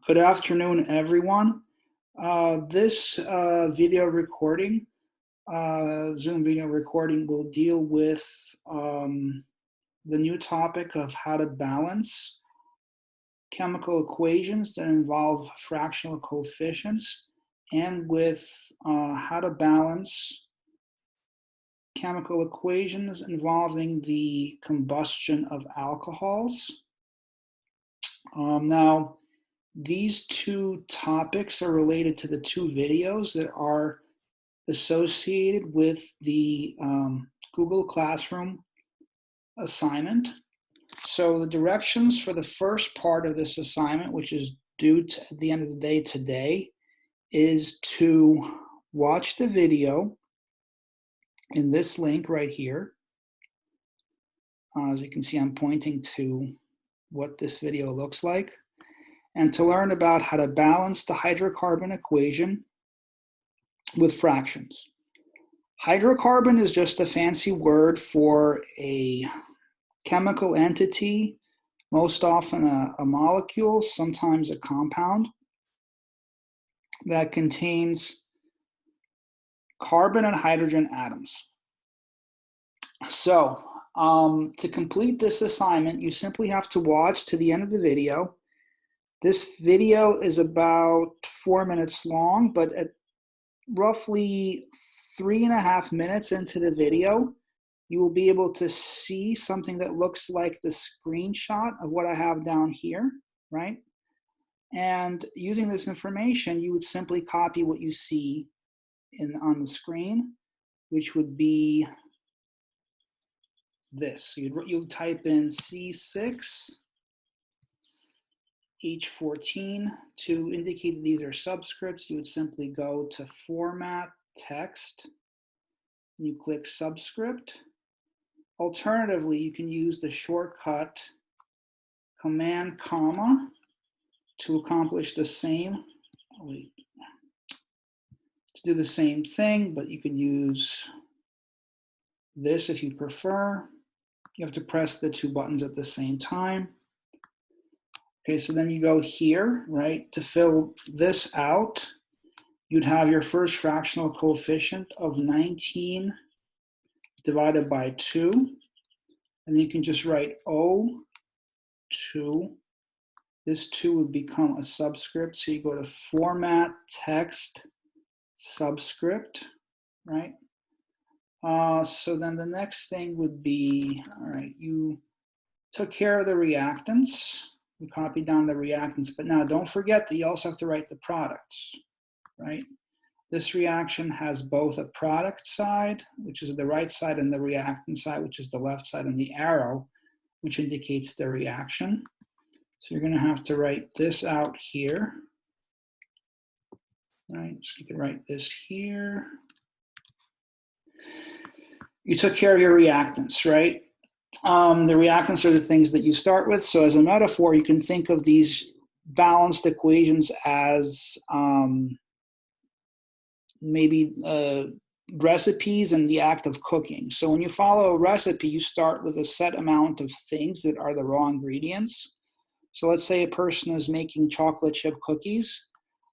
Good afternoon, everyone. This video recording, Zoom video recording, will deal with the new topic of how to balance chemical equations that involve fractional coefficients, and with how to balance chemical equations involving the combustion of alcohols. Now, these two topics are related to the two videos that are associated with the Google Classroom assignment. So the directions for the first part of this assignment, which is due at the end of the day today, is to watch the video in this link right here. As you can see, I'm pointing to what this video looks like, and to learn about how to balance the hydrocarbon equation with fractions. Hydrocarbon is just a fancy word for a chemical entity, most often a molecule, sometimes a compound, that contains carbon and hydrogen atoms. So, to complete this assignment, you simply have to watch to the end of the video. This video is about 4 minutes long, but at roughly 3.5 minutes into the video, you will be able to see something that looks like the screenshot of what I have down here, right? And using this information, you would simply copy what you see on the screen, which would be this. So you'd type in C6, H14. To indicate that these are subscripts, you would simply go to Format, Text. You click Subscript. Alternatively, you can use the shortcut Command, comma, to accomplish the same. To do the same thing, but you can use this if you prefer. You have to press the two buttons at the same time. Okay, so then you go here, right? To fill this out, you'd have your first fractional coefficient of 19 divided by 2. And you can just write O2. This 2 would become a subscript. So you go to Format, Text, Subscript, right? So then the next thing would be, all right, you took care of the reactants. You copied down the reactants, but now don't forget that you also have to write the products, right? This reaction has both a product side, which is the right side, and the reactant side, which is the left side, and the arrow, which indicates the reaction. So you're going to have to write this out here, right? So you can write this here. You took care of your reactants, right? The reactants are the things that you start with. So as a metaphor, you can think of these balanced equations as maybe recipes in the act of cooking. So when you follow a recipe, you start with a set amount of things that are the raw ingredients. So let's say a person is making chocolate chip cookies.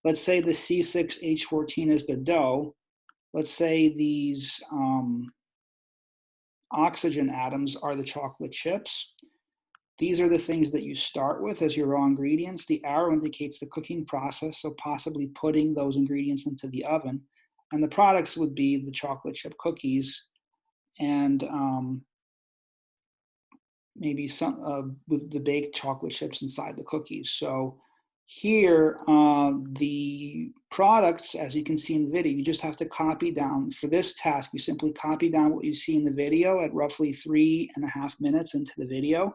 Let's say the C6H14 is the dough. Let's say these oxygen atoms are the chocolate chips. These are the things that you start with as your raw ingredients. The arrow indicates the cooking process, so possibly putting those ingredients into the oven. And the products would be the chocolate chip cookies and maybe some with the baked chocolate chips inside the cookies. So here, the products, as you can see in the video, you just have to copy down. For this task, you simply copy down what you see in the video at roughly 3.5 minutes into the video.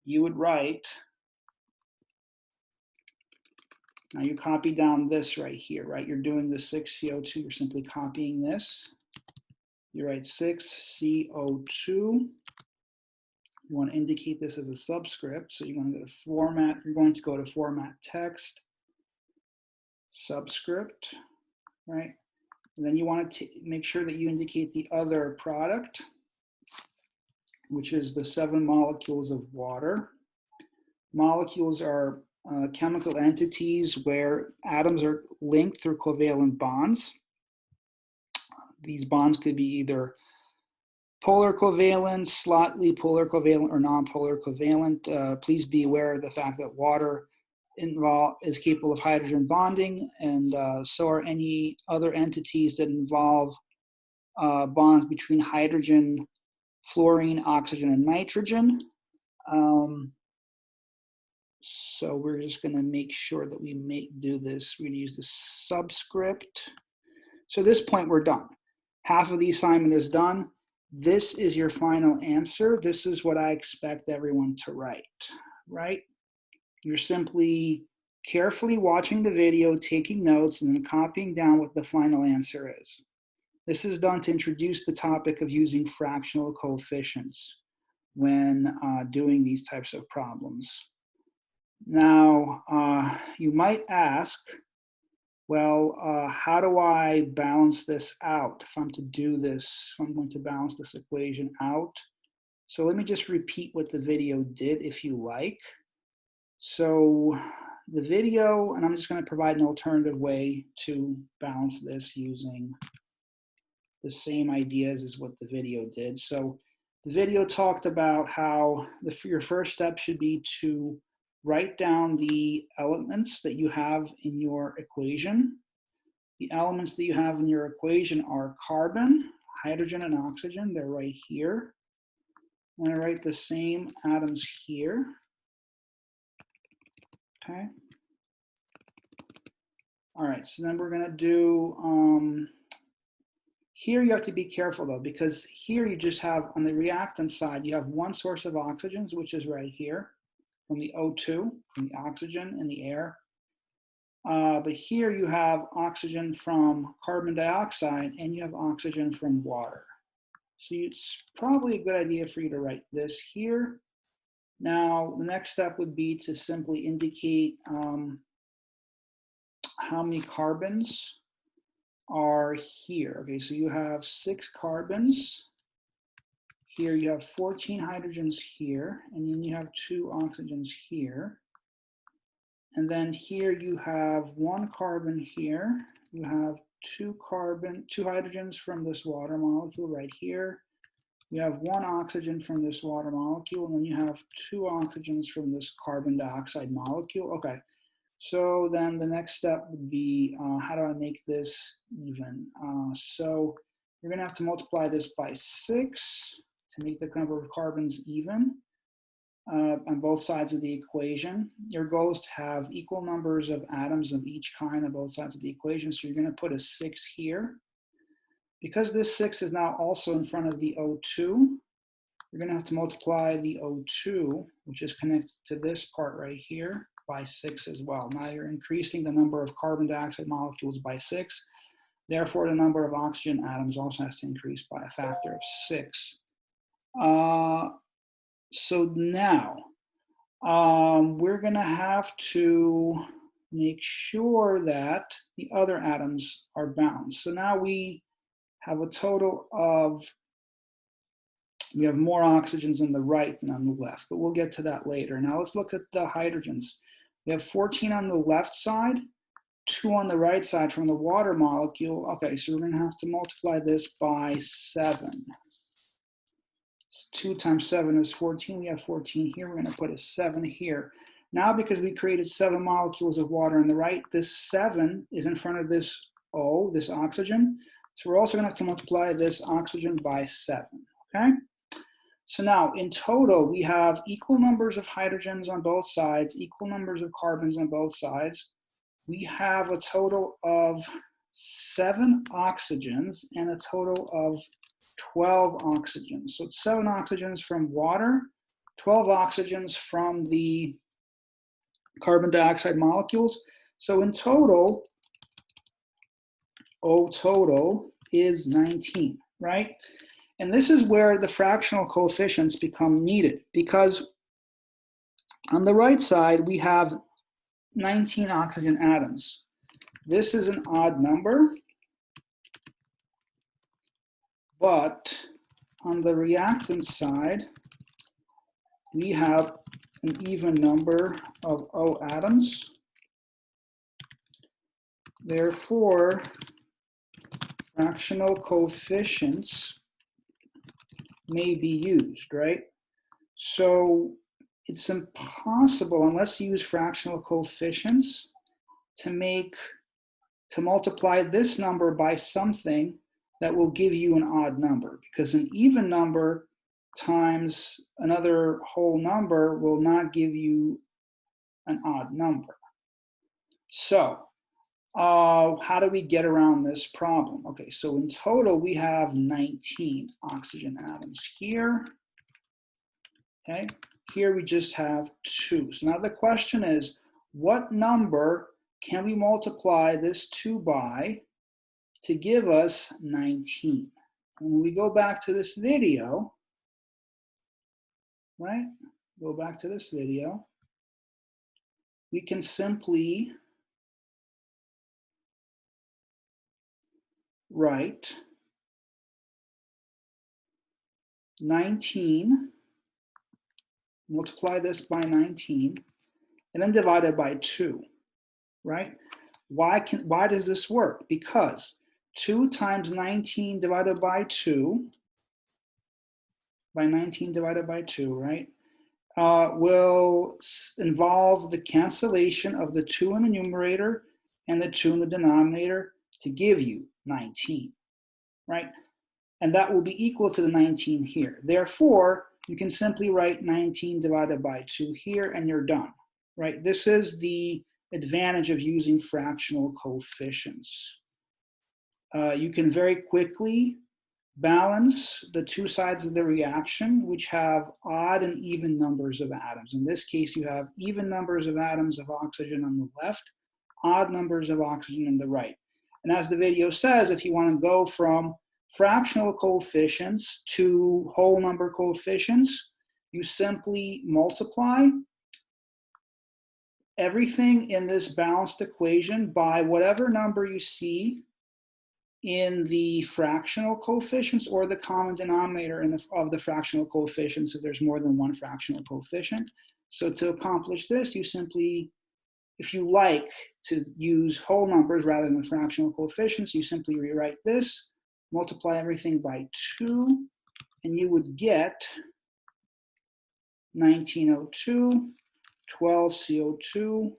You would write, now you copy down this right here, right? You're doing the 6CO2, you're simply copying this. You write 6CO2. You want to indicate this as a subscript, so you're going to go to Format. You're going to go to Format, Text, Subscript, right? And then you want to make sure that you indicate the other product, which is the 7 molecules of water. Molecules are chemical entities where atoms are linked through covalent bonds. These bonds could be either polar covalent, slightly polar covalent, or non-polar covalent. Please be aware of the fact that water is capable of hydrogen bonding, and so are any other entities that involve bonds between hydrogen, fluorine, oxygen, and nitrogen. So we're just going to make sure that we do this. We're going to use the subscript. So at this point, we're done. Half of the assignment is done. This is your final answer. This is what I expect everyone to write, right? You're simply carefully watching the video, taking notes, and then copying down what the final answer is. This is done to introduce the topic of using fractional coefficients when doing these types of problems. Now, you might ask, well, how do I balance this out if I'm to do this, if I'm going to balance this equation out? So let me just repeat what the video did if you like. So the video, and I'm just going to provide an alternative way to balance this using the same ideas as what the video did. So the video talked about how your first step should be to write down the elements that you have in your equation. The elements that you have in your equation are carbon, hydrogen, and oxygen. They're right here. I'm going to write the same atoms here. Okay. All right, so then we're going to do, here you have to be careful though, because here you just have, on the reactant side, you have one source of oxygens, which is right here, from the O2, from the oxygen in the air. But here you have oxygen from carbon dioxide, and you have oxygen from water. So it's probably a good idea for you to write this here. Now, the next step would be to simply indicate how many carbons are here. Okay, so you have 6 carbons. Here you have 14 hydrogens here, and then you have 2 oxygens here. And then here you have 1 carbon here. You have 2 hydrogens from this water molecule right here. You have 1 oxygen from this water molecule, and then you have 2 oxygens from this carbon dioxide molecule. Okay, so then the next step would be, how do I make this even? So you're gonna have to multiply this by 6 to make the number of carbons even. On both sides of the equation. Your goal is to have equal numbers of atoms of each kind on both sides of the equation. So you're going to put a 6 here. Because this 6 is now also in front of the O2, you're going to have to multiply the O2, which is connected to this part right here, by 6 as well. Now you're increasing the number of carbon dioxide molecules by 6. Therefore, the number of oxygen atoms also has to increase by a factor of 6. So now, we're going to have to make sure that the other atoms are balanced. So now we have a total of, we have more oxygens on the right than on the left, but we'll get to that later. Now let's look at the hydrogens. We have 14 on the left side, 2 on the right side from the water molecule. Okay, so we're going to have to multiply this by 7. 2 times 7 is 14. We have 14 here. We're going to put a 7 here. Now, because we created 7 molecules of water on the right, this 7 is in front of this O, this oxygen. So we're also going to have to multiply this oxygen by 7. Okay? So now, in total, we have equal numbers of hydrogens on both sides, equal numbers of carbons on both sides. We have a total of 7 oxygens and a total of 12 oxygens. So 7 oxygens from water, 12 oxygens from the carbon dioxide molecules. So in total, O total is 19, right? And this is where the fractional coefficients become needed, because on the right side, we have 19 oxygen atoms. This is an odd number, but on the reactant side, we have an even number of O atoms. Therefore, fractional coefficients may be used, right? So it's impossible, unless you use fractional coefficients, to multiply this number by something that will give you an odd number, because an even number times another whole number will not give you an odd number. So how do we get around this problem? Okay, so in total we have 19 oxygen atoms here. Okay, here we just have 2. So now the question is, what number can we multiply this 2 by to give us 19? And when we go back to this video, right? Go back to this video, we can simply write 19, multiply this by 19, and then divide it by 2, right? Why does this work? Because 2 times 19 divided by 2, right, will involve the cancellation of the 2 in the numerator and the 2 in the denominator to give you 19, right? And that will be equal to the 19 here. Therefore, you can simply write 19 divided by 2 here, and you're done, right? This is the advantage of using fractional coefficients. You can very quickly balance the 2 sides of the reaction, which have odd and even numbers of atoms. In this case, you have even numbers of atoms of oxygen on the left, odd numbers of oxygen on the right. And as the video says, if you want to go from fractional coefficients to whole number coefficients, you simply multiply everything in this balanced equation by whatever number you see in the fractional coefficients or the common denominator of the fractional coefficients if there's more than one fractional coefficient. So to accomplish this, you simply, if you like to use whole numbers rather than fractional coefficients, you simply rewrite this, multiply everything by 2, and you would get 19O2, 12CO2,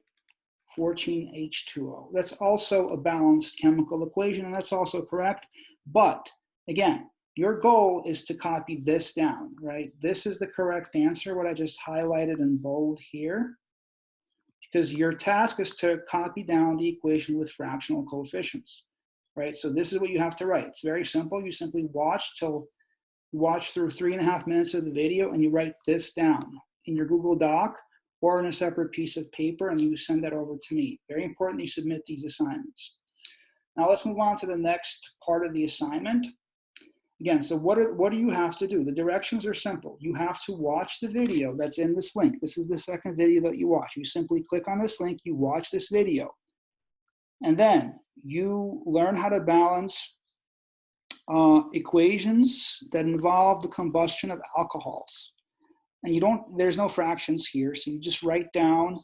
14H2O. That's also a balanced chemical equation, and that's also correct. But again, your goal is to copy this down, right? This is the correct answer, what I just highlighted in bold here, because your task is to copy down the equation with fractional coefficients, right? So this is what you have to write. It's very simple. You simply watch through 3.5 minutes of the video, and you write this down in your Google Doc or in a separate piece of paper, and you send that over to me. Very important you submit these assignments. Now let's move on to the next part of the assignment. Again, so what do you have to do? The directions are simple. You have to watch the video that's in this link. This is the second video that you watch. You simply click on this link, you watch this video. And then you learn how to balance equations that involve the combustion of alcohols. And there's no fractions here, so you just write down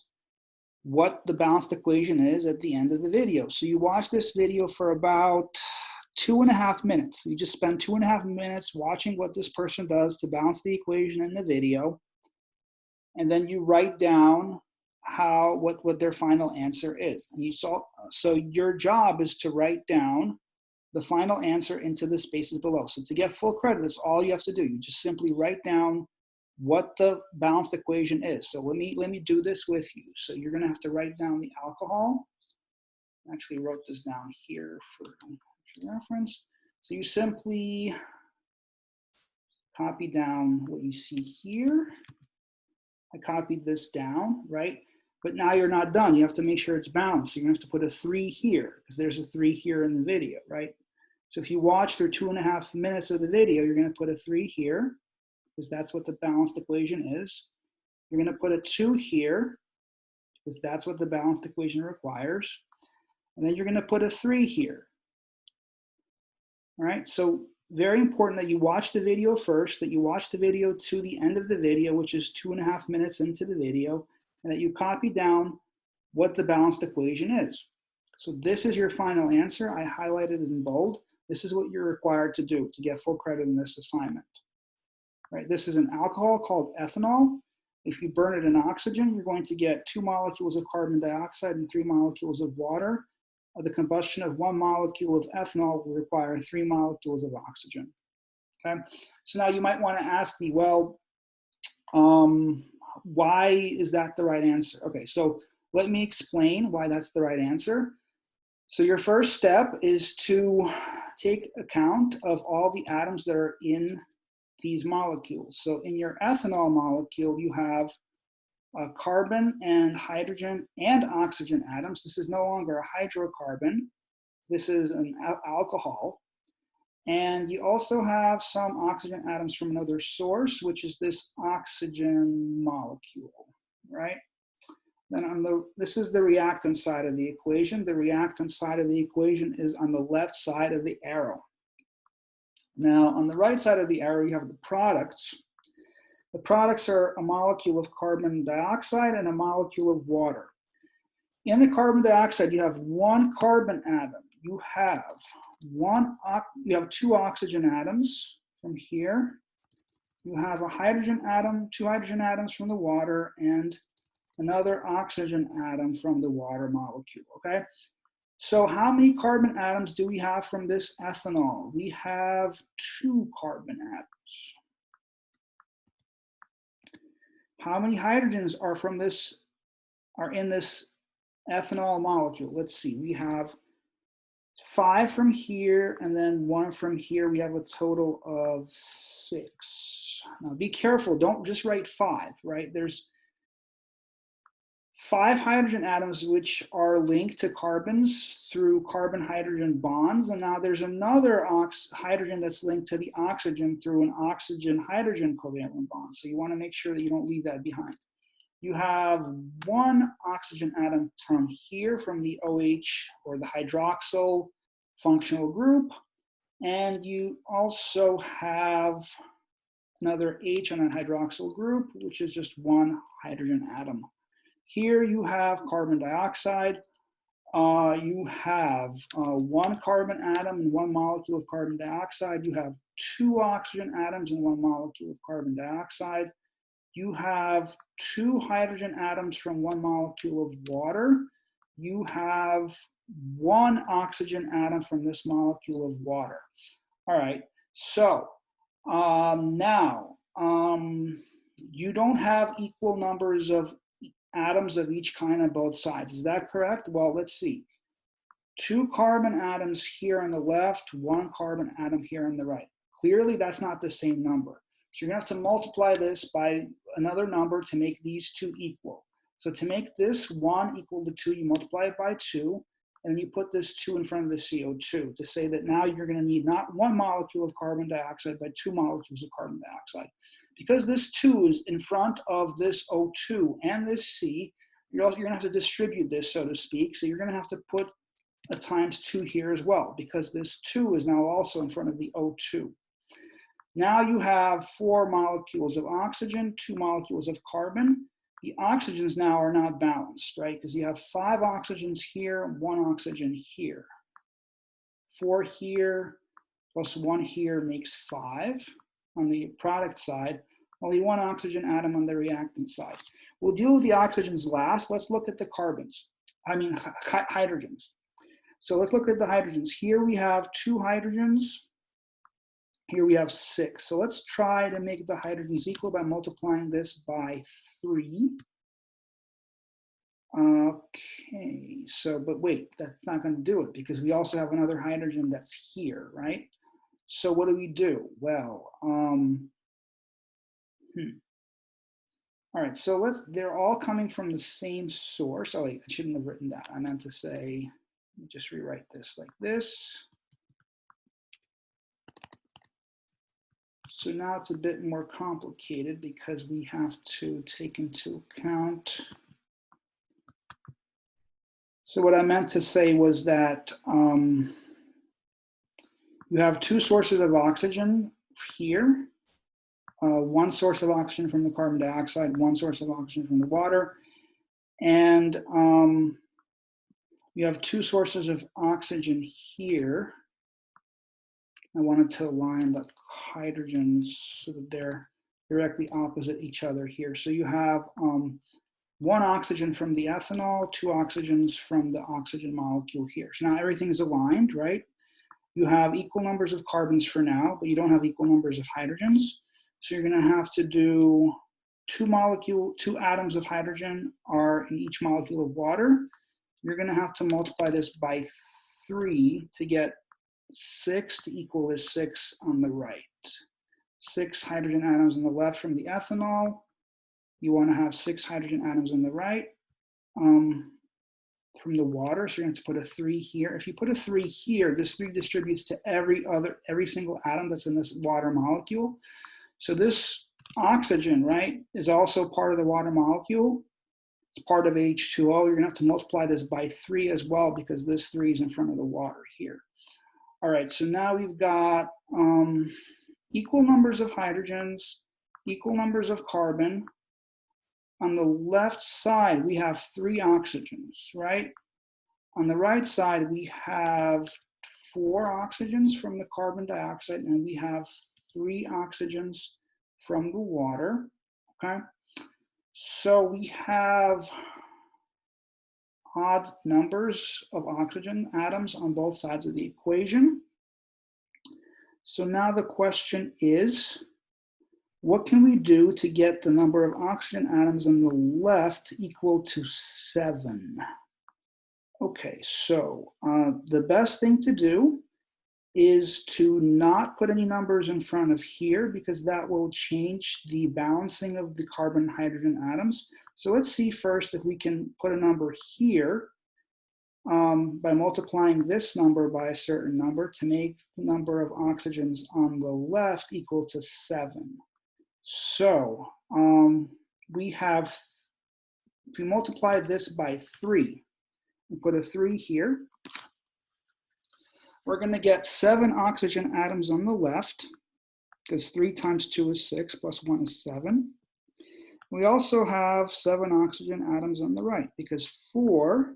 what the balanced equation is at the end of the video. So you watch this video for about 2.5 minutes. You just spend 2.5 minutes watching what this person does to balance the equation in the video. And then you write down what their final answer is. And so your job is to write down the final answer into the spaces below. So to get full credit, that's all you have to do. You just simply write down what the balanced equation is. So let me do this with you. So you're gonna have to write down the alcohol. I actually wrote this down here for reference. So you simply copy down what you see here. I copied this down, right? But now you're not done. You have to make sure it's balanced. So you're gonna have to put a 3 here, because there's a 3 here in the video, right? So if you watch through 2.5 minutes of the video, you're gonna put a 3 here, because that's what the balanced equation is. You're gonna put a 2 here, because that's what the balanced equation requires. And then you're gonna put a 3 here. All right, so very important that you watch the video first, that you watch the video to the end of the video, which is 2.5 minutes into the video, and that you copy down what the balanced equation is. So this is your final answer. I highlighted it in bold. This is what you're required to do to get full credit in this assignment. Right? This is an alcohol called ethanol. If you burn it in oxygen, you're going to get 2 molecules of carbon dioxide and 3 molecules of water. The combustion of 1 molecule of ethanol will require 3 molecules of oxygen. Okay, so now you might want to ask me, well, why is that the right answer? Okay, so let me explain why that's the right answer. So your first step is to take account of all the atoms that are in these molecules. So in your ethanol molecule, you have carbon and hydrogen and oxygen atoms. This is no longer a hydrocarbon. This is an alcohol. And you also have some oxygen atoms from another source, which is this oxygen molecule, right? Then this is the reactant side of the equation. The reactant side of the equation is on the left side of the arrow. Now, on the right side of the arrow, you have the products. The products are a molecule of carbon dioxide and a molecule of water. In the carbon dioxide, you have 1 carbon atom. You have 2 oxygen atoms from here. You have a hydrogen atom, 2 hydrogen atoms from the water, and another oxygen atom from the water molecule, okay? So how many carbon atoms do we have from this ethanol? We have 2 carbon atoms. How many hydrogens are in this ethanol molecule? Let's see, we have 5 from here and then 1 from here. We have a total of 6. Now be careful, don't just write 5, right? There's 5 hydrogen atoms which are linked to carbons through carbon-hydrogen bonds, and now there's another hydrogen that's linked to the oxygen through an oxygen-hydrogen covalent bond. So you want to make sure that you don't leave that behind. You have 1 oxygen atom from here, from the OH or the hydroxyl functional group, and you also have another H on a hydroxyl group, which is just 1 hydrogen atom. Here you have carbon dioxide. You have 1 carbon atom and 1 molecule of carbon dioxide. You have 2 oxygen atoms and 1 molecule of carbon dioxide. You have 2 hydrogen atoms from 1 molecule of water. You have 1 oxygen atom from this molecule of water. All right, so now you don't have equal numbers of atoms of each kind on both sides. Is that correct? Well, let's see. 2 carbon atoms here on the left, 1 carbon atom here on the right. Clearly, that's not the same number. So you're going to have to multiply this by another number to make these 2 equal. So to make this 1 equal to 2, you multiply it by 2, and then you put this 2 in front of the CO2 to say that now you're going to need not 1 molecule of carbon dioxide, but 2 molecules of carbon dioxide. Because this 2 is in front of this O2 and this C, you're going to have to distribute this, so to speak. So you're going to have to put a times 2 here as well, because this 2 is now also in front of the O2. Now you have 4 molecules of oxygen, 2 molecules of carbon. The oxygens now are not balanced, right? Because you have 5 oxygens here, 1 oxygen here. 4 here plus 1 here makes 5 on the product side, only 1 oxygen atom on the reactant side. We'll deal with the oxygens last. Let's look at the hydrogens. So let's look at the hydrogens. Here we have 2 hydrogens. Here we have 6. So let's try to make the hydrogens equal by multiplying this by 3. Okay, so, but wait, that's not going to do it because we also have another hydrogen that's here, right? So what do? Well, all right, so they're all coming from the same source. Oh wait, I shouldn't have written that. I meant to say, let me just rewrite this like this. So now it's a bit more complicated because we have to take into account. So what I meant to say was that You have two sources of oxygen here. One source of oxygen from the carbon dioxide, one source of oxygen from the water. And you have two sources of oxygen here. I wanted to align the hydrogens so that they're directly opposite each other here. So you have one oxygen from the ethanol, two oxygens from the oxygen molecule here. So now everything is aligned, right? You have equal numbers of carbons for now, but you don't have equal numbers of hydrogens. So you're gonna have to do two atoms of hydrogen are in each molecule of water. You're gonna have to multiply this by 3 to get 6 to equal this 6 on the right. 6 hydrogen atoms on the left from the ethanol. You want to have 6 hydrogen atoms on the right from the water. So you're going to put a 3 here. If you put a 3 here, this 3 distributes to every single atom that's in this water molecule. So this oxygen, right, is also part of the water molecule. It's part of H2O. You're going to have to multiply this by 3 as well because this 3 is in front of the water here. All right, so now we've got equal numbers of hydrogens, equal numbers of carbon. On the left side, we have 3 oxygens, right? On the right side, we have 4 oxygens from the carbon dioxide, and we have 3 oxygens from the water, okay? So we have odd numbers of oxygen atoms on both sides of the equation. So now the question is, what can we do to get the number of oxygen atoms on the left equal to 7? Okay, so the best thing to do is to not put any numbers in front of here because that will change the balancing of the carbon and hydrogen atoms. So let's see first if we can put a number here by multiplying this number by a certain number to make the number of oxygens on the left equal to 7. So we have, if we multiply this by 3 and put a 3 here, we're going to get 7 oxygen atoms on the left because 3 times 2 is 6 plus 1 is 7. We also have 7 oxygen atoms on the right because 4,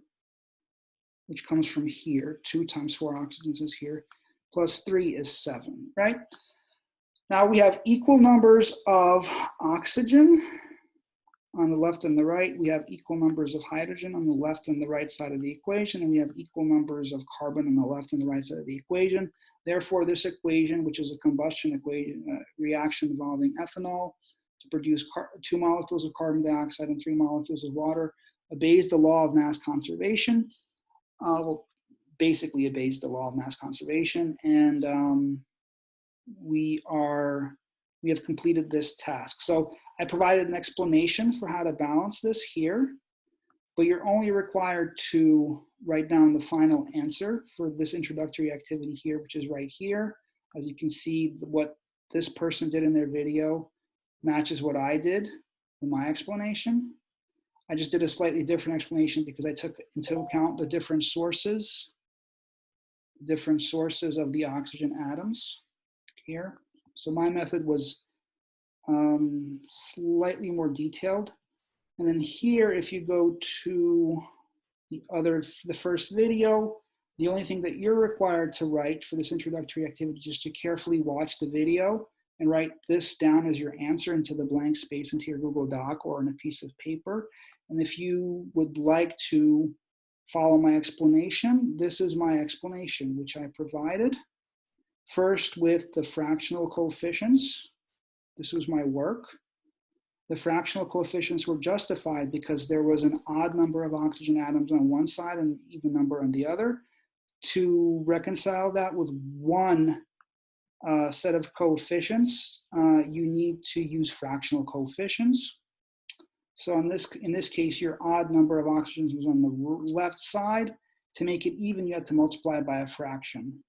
which comes from here, 2 times 4 oxygens is here, plus 3 is 7, right? Now we have equal numbers of oxygen on the left and the right. We have equal numbers of hydrogen on the left and the right side of the equation, and we have equal numbers of carbon on the left and the right side of the equation. Therefore, this equation, which is a combustion equation, reaction involving ethanol to produce 2 molecules of carbon dioxide and 3 molecules of water, obeys the law of mass conservation. Well, basically obeys the law of mass conservation, and we have completed this task. So I provided an explanation for how to balance this here, but you're only required to write down the final answer for this introductory activity here, which is right here. As you can see, what this person did in their video matches what I did in my explanation. I just did a slightly different explanation because I took into account the different sources of the oxygen atoms here. So my method was slightly more detailed. And then here, if you go to the first video, the only thing that you're required to write for this introductory activity is to carefully watch the video and write this down as your answer into the blank space into your Google Doc or on a piece of paper. And if you would like to follow my explanation, this is my explanation, which I provided. First with the fractional coefficients. This was my work. The fractional coefficients were justified because there was an odd number of oxygen atoms on one side and an even number on the other. To reconcile that with one set of coefficients, you need to use fractional coefficients. So in this case, your odd number of oxygens was on the left side. To make it even, you had to multiply by a fraction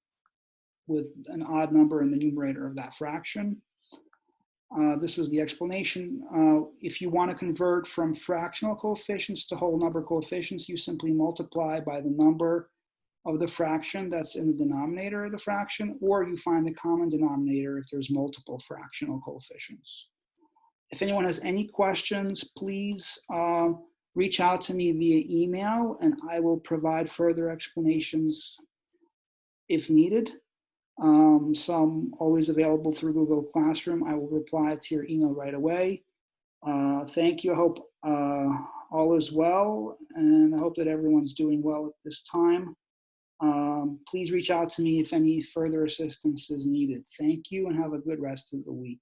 with an odd number in the numerator of that fraction. This was the explanation. If you want to convert from fractional coefficients to whole number coefficients, you simply multiply by the number of the fraction that's in the denominator of the fraction, or you find the common denominator if there's multiple fractional coefficients. If anyone has any questions, please reach out to me via email and I will provide further explanations if needed. So I'm always available through Google Classroom. I will reply to your email right away. Thank you. I hope all is well, and I hope that everyone's doing well at this time. Please reach out to me if any further assistance is needed. Thank you and have a good rest of the week.